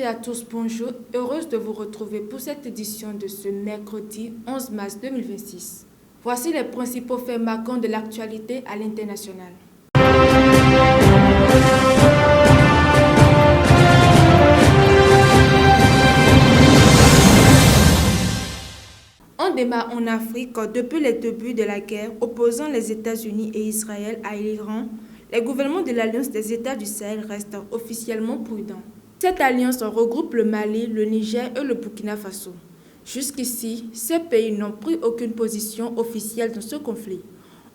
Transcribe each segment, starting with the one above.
à tous, bonjour. Heureuse de vous retrouver pour cette édition de ce mercredi 11 mars 2026. Voici les principaux faits marquants de l'actualité à l'international. On démarre en Afrique. Depuis les débuts de la guerre opposant les États-Unis et Israël à l'Iran, les gouvernements de l'Alliance des États du Sahel restent officiellement prudents. Cette alliance regroupe le Mali, le Niger et le Burkina Faso. Jusqu'ici, ces pays n'ont pris aucune position officielle dans ce conflit.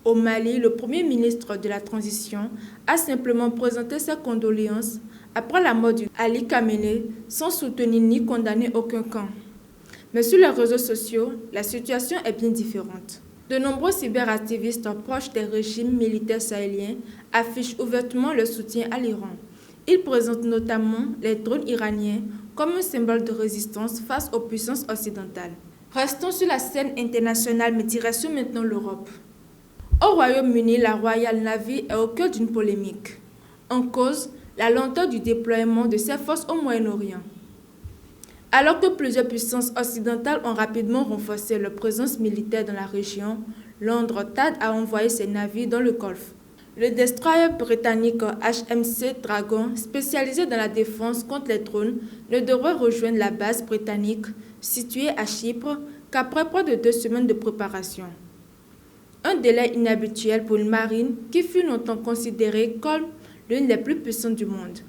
Au Mali, le premier ministre de la transition a simplement présenté ses condoléances après la mort d'Ali Khamenei sans soutenir ni condamner aucun camp. Mais sur les réseaux sociaux, la situation est bien différente. De nombreux cyberactivistes proches des régimes militaires sahéliens affichent ouvertement leur soutien à l'Iran. Ils présentent notamment les drones iraniens comme un symbole de résistance face aux puissances occidentales. Restons sur la scène internationale, mais direction maintenant l'Europe. Au Royaume-Uni, la Royal Navy est au cœur d'une polémique. En cause, la lenteur du déploiement de ses forces au Moyen-Orient. Alors que plusieurs puissances occidentales ont rapidement renforcé leur présence militaire dans la région, Londres tarde à envoyer ses navires dans le Golfe. Le destroyer britannique HMC Dragon, spécialisé dans la défense contre les drones, ne devrait rejoindre la base britannique située à Chypre qu'après près de 2 semaines de préparation. Un délai inhabituel pour une marine qui fut longtemps considérée comme l'une des plus puissantes du monde.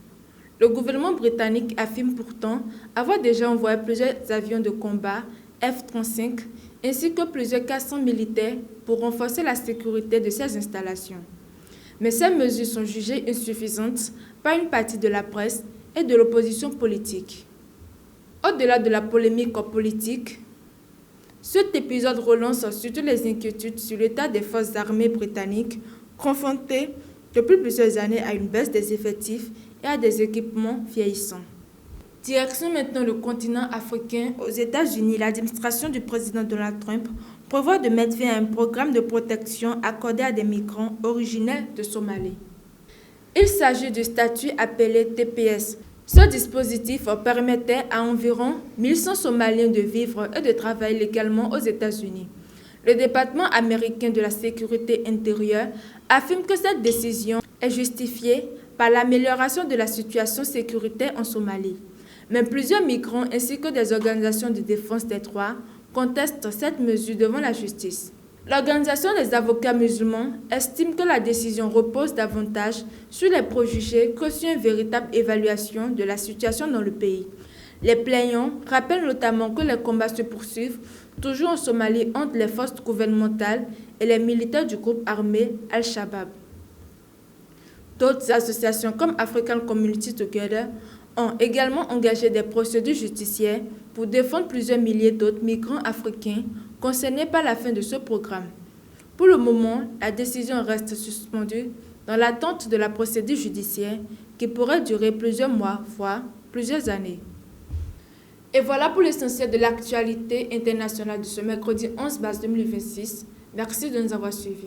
Le gouvernement britannique affirme pourtant avoir déjà envoyé plusieurs avions de combat F-35 ainsi que plusieurs caissons militaires pour renforcer la sécurité de ces installations. Mais ces mesures sont jugées insuffisantes par une partie de la presse et de l'opposition politique. Au-delà de la polémique politique, cet épisode relance surtout les inquiétudes sur l'état des forces armées britanniques, confrontées depuis plusieurs années à une baisse des effectifs et à des équipements vieillissants. Direction maintenant le continent africain. Aux États-Unis, l'administration du président Donald Trump prévoit de mettre fin à un programme de protection accordé à des migrants originaires de Somalie. Il s'agit du statut appelé TPS. Ce dispositif permettait à environ 1100 Somaliens de vivre et de travailler légalement aux États-Unis. Le département américain de la sécurité intérieure affirme que cette décision est justifiée par l'amélioration de la situation sécuritaire en Somalie. Mais plusieurs migrants ainsi que des organisations de défense des droits contestent cette mesure devant la justice. L'Organisation des avocats musulmans estime que la décision repose davantage sur les préjugés que sur une véritable évaluation de la situation dans le pays. Les plaignants rappellent notamment que les combats se poursuivent toujours en Somalie entre les forces gouvernementales et les militaires du groupe armé Al-Shabaab. D'autres associations comme African Community Together ont également engagé des procédures judiciaires pour défendre plusieurs milliers d'autres migrants africains concernés par la fin de ce programme. Pour le moment, la décision reste suspendue dans l'attente de la procédure judiciaire qui pourrait durer plusieurs mois, voire plusieurs années. Et voilà pour l'essentiel de l'actualité internationale de ce mercredi 11 mars 2026. Merci de nous avoir suivis.